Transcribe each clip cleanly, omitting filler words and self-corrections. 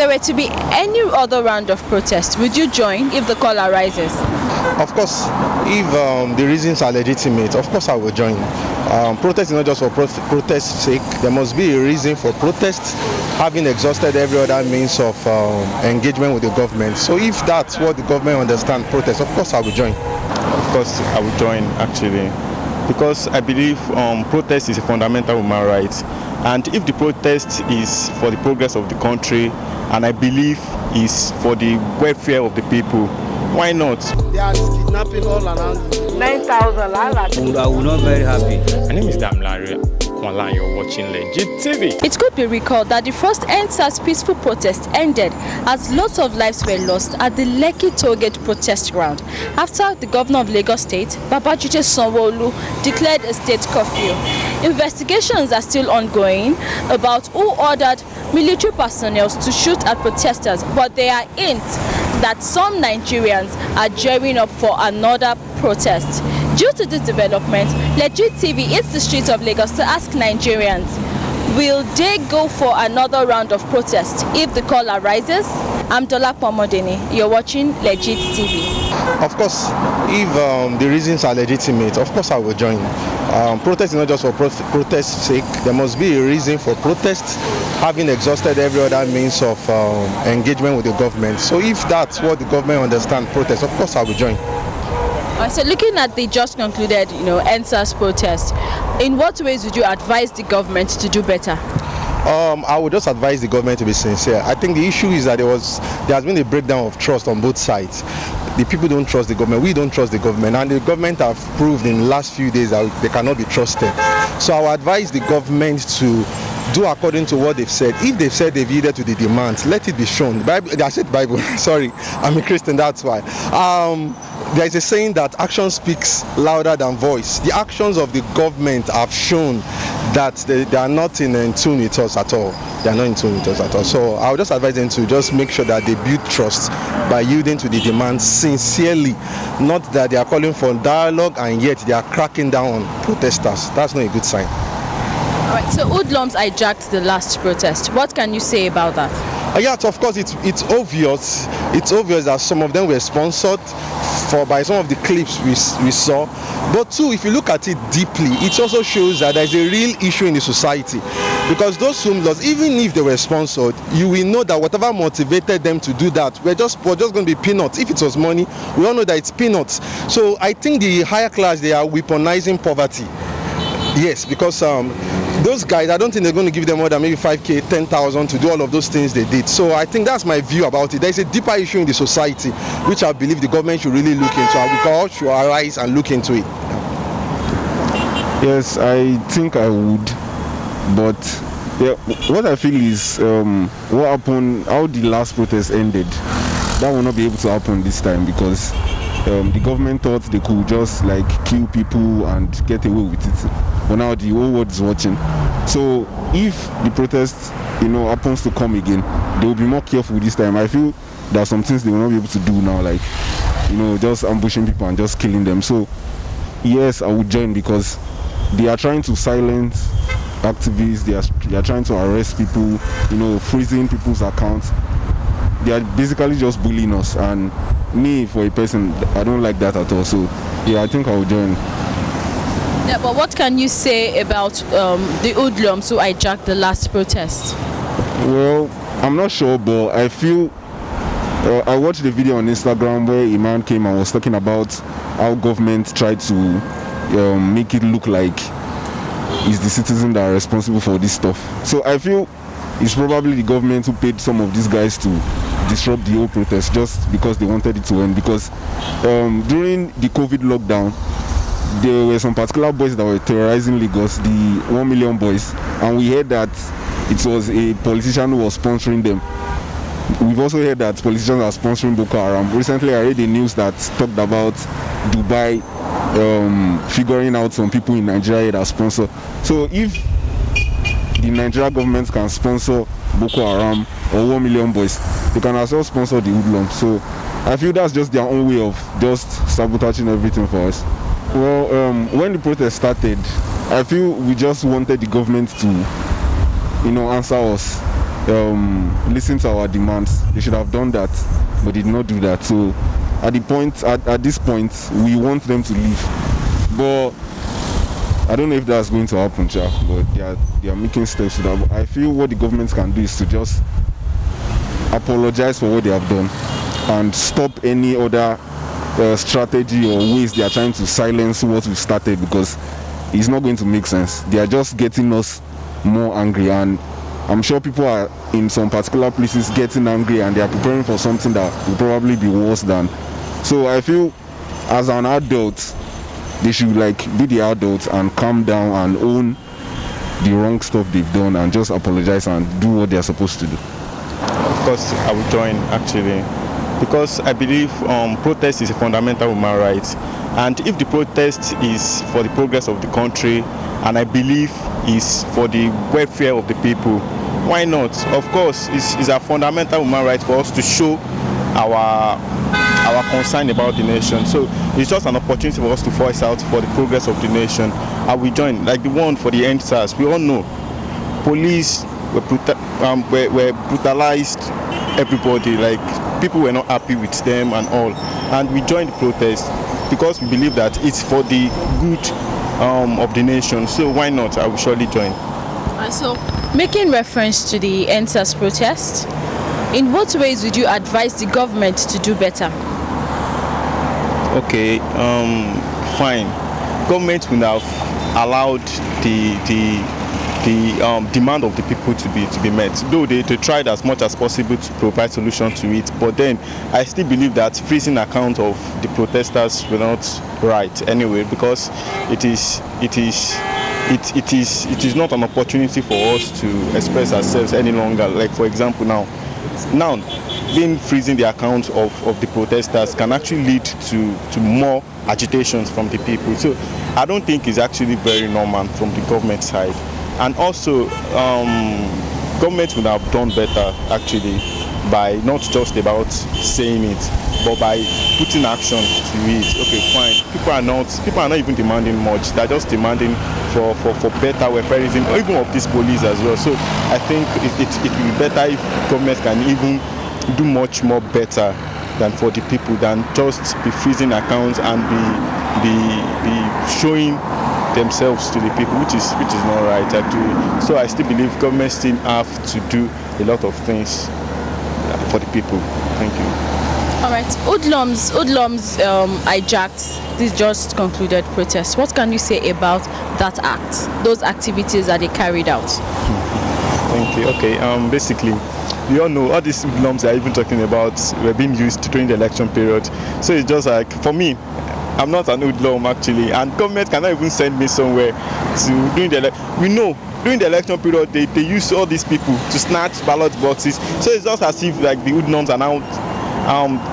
there were to be any other round of protest, would you join if the call arises? Of course, if the reasons are legitimate, of course I will join. Protest is not just for protest's sake. There must be a reason for protest, having exhausted every other means of engagement with the government. So if that's what the government understands protest, of course I will join. Of course I will join, actually, because I believe protest is a fundamental human right, and if the protest is for the progress of the country, and I believe is for the welfare of the people, why not? They are kidnapping all around. 9,000. I will not very happy. My name is Damlari. You're watching Legit TV. It could be recalled that the first EndSars peaceful protest ended as lots of lives were lost at the Lekki Toll protest ground after the governor of Lagos State, Babajide Sanwo-Olu, declared a state curfew. Investigations are still ongoing about who ordered military personnel to shoot at protesters, but there are hints that some Nigerians are gearing up for another protest. Due to this development, Legit TV hits the streets of Lagos to ask Nigerians, will they go for another round of protest if the call arises? I'm Dola Pomodeni. You're watching Legit TV. Of course, if the reasons are legitimate, of course I will join. Protest is not just for protest's sake. There must be a reason for protest, having exhausted every other means of engagement with the government. So if that's what the government understands protest, of course I will join. So looking at the just concluded, EndSars protest, in what ways would you advise the government to do better? I would just advise the government to be sincere. I think the issue is that there has been a breakdown of trust on both sides. The people don't trust the government, we don't trust the government, and the government have proved in the last few days that they cannot be trusted. So I would advise the government to do according to what they've said. If they've said they've yielded to the demands, let it be shown. I said Bible, sorry, I'm a Christian, that's why. There is a saying that action speaks louder than voice. The actions of the government have shown that they are not in tune with us at all. They are not in tune with us at all. So I would just advise them to just make sure that they build trust by yielding to the demands sincerely. Not that they are calling for dialogue and yet they are cracking down on protesters. That's not a good sign. All right, so hoodlums hijacked the last protest. What can you say about that? Yes, of course, it's obvious. It's obvious that some of them were sponsored by some of the clips we saw. But too, if you look at it deeply, it also shows that there's a real issue in the society. Because those hoodlums, even if they were sponsored, you will know that whatever motivated them to do that, we're just going to be peanuts. If it was money, we all know that it's peanuts. So I think the higher class, they are weaponizing poverty. Yes, because those guys, I don't think they're going to give them more than maybe 5K, 10,000 to do all of those things they did. So I think that's my view about it. There's a deeper issue in the society, which I believe the government should really look into, and we all should arise and look into it. Yes, I think I would, but yeah, what I feel is what happened, how the last protest ended, that will not be able to happen this time, because the government thought they could just like kill people and get away with it. But now the whole world is watching. So if the protest, happens to come again, they will be more careful this time. I feel there are some things they will not be able to do now, like just ambushing people and just killing them. So yes, I would join, because they are trying to silence activists. They are trying to arrest people, freezing people's accounts. They are basically just bullying us, and me, for a person, I don't like that at all. So yeah, I think I will join. Yeah, but what can you say about the hoodlums who hijacked the last protest? Well, I'm not sure, but I feel I watched the video on Instagram where a man came and was talking about how government tried to make it look like it's the citizens that are responsible for this stuff. So I feel it's probably the government who paid some of these guys to disrupt the whole protest just because they wanted it to end. Because during the COVID lockdown, there were some particular boys that were terrorizing Lagos, the 1 million boys, and we heard that it was a politician who was sponsoring them. We've also heard that politicians are sponsoring Boko Haram. Recently, I read the news that talked about Dubai figuring out some people in Nigeria that sponsor. So if the Nigerian government can sponsor Boko Haram or 1 million boys, they can also sponsor the hoodlums. So I feel that's just their own way of just sabotaging everything for us. Well, when the protest started, I feel we just wanted the government to, answer us. listen to our demands. They should have done that, but did not do that. So at this point, we want them to leave. But I don't know if that's going to happen, Jack, but they are making steps to that. But I feel what the government can do is to just apologize for what they have done and stop any other strategy or ways they are trying to silence what we started, because it's not going to make sense. They are just getting us more angry, and I'm sure people are in some particular places getting angry and they are preparing for something that will probably be worse than. So I feel as an adult, they should be the adults and calm down and own the wrong stuff they've done and just apologize and do what they're supposed to do. Of course, I will join actually, because I believe protest is a fundamental human right, and if the protest is for the progress of the country, and I believe is for the welfare of the people, why not? Of course, it's a fundamental human right for us to show our concern about the nation. So it's just an opportunity for us to voice out for the progress of the nation. And we join, like the one for the EndSars. We all know police were brutalized everybody, like people were not happy with them and all. And we joined the protest because we believe that it's for the good of the nation. So why not? I will surely join. So, making reference to the EndSars protest, in what ways would you advise the government to do better? Okay, fine. Government would have allowed the demand of the people to be met. Though they tried as much as possible to provide solutions to it, but then I still believe that freezing account of the protesters were not right anyway, because it is not an opportunity for us to express ourselves any longer. Like for example, now being freezing the accounts of the protesters can actually lead to more agitations from the people. So I don't think it's actually very normal from the government side. And also government would have done better actually by not just about saying it, but by putting action to it. Okay, fine. People are not even demanding much. They're just demanding for better welfareism, even of this police as well. So I think it will be better if government can even do much more better than for the people, than just be freezing accounts and be showing themselves to the people, which is not right actually. So I still believe government still have to do a lot of things for the people. Thank you. All right, hoodlums hijacked this just concluded protest. What can you say about that act, those activities that they carried out? Thank you. Okay, basically, we all know all these hoodlums are even talking about were being used during the election period. So it's just like, for me, I'm not an hoodlum actually, and government cannot even send me somewhere to during the we know during the election period they use all these people to snatch ballot boxes. So it's just as if like the hoodlums are now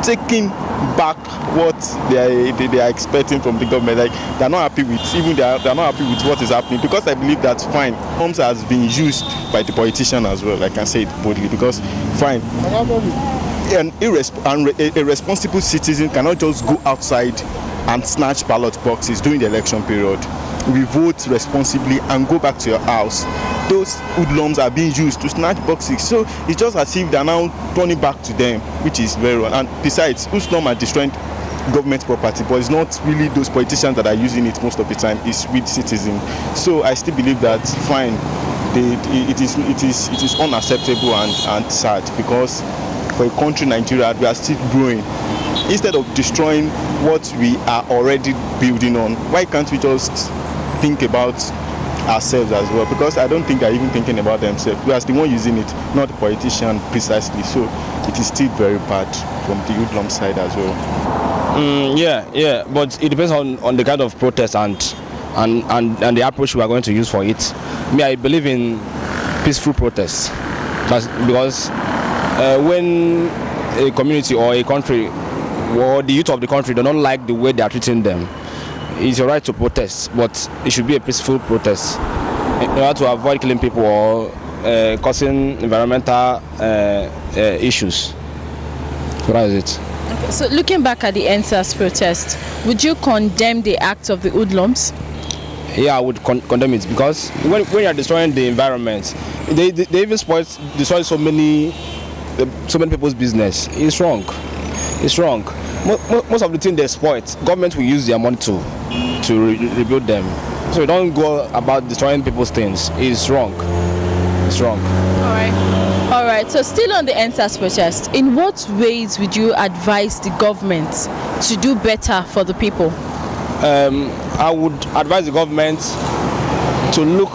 taking back what they are expecting from the government. Like they're not happy with, even they're not happy with what is happening, because I believe that fine, homes has been used by the politician as well. I can say it boldly, because fine, a responsible citizen cannot just go outside and snatch ballot boxes during the election period. We vote responsibly and go back to your house. Those hoodlums are being used to snatch boxes. So it's just as if they're now turning back to them, which is very wrong. And besides, hoodlums are destroying government property, but it's not really those politicians that are using it most of the time, it's with citizens. So I still believe that fine, it is unacceptable and sad, because for a country Nigeria, we are still growing. Instead of destroying what we are already building on, why can't we just think about ourselves as well? Because I don't think they're even thinking about themselves. We are the one using it, not the politician precisely. So it is still very bad from the hoodlum side as well. Yeah, but it depends on the kind of protest and the approach we are going to use for it. Me, I believe in peaceful protests. That's because when a community or a country or the youth of the country do not like the way they are treating them, it's your right to protest, but it should be a peaceful protest in order to avoid killing people or causing environmental issues. So that is it. Okay, so looking back at the EndSars protest, would you condemn the act of the hoodlums? Yeah, I would condemn it, because when you are destroying the environment, They even destroy so many people's business. It's wrong. It's wrong. Most of the things they spoil, government will use their money to rebuild them. So we don't go about destroying people's things. It's wrong. It's wrong. All right. So still on the EndSars protest, in what ways would you advise the government to do better for the people? I would advise the government to look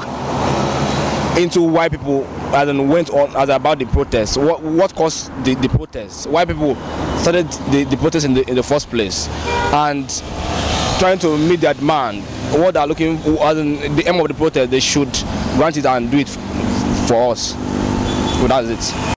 into why people went on about the protest. What caused the protest? Why people started the protest in the first place, and trying to meet that demand. What they're looking for, the aim of the protest, they should grant it and do it for us. So that's it.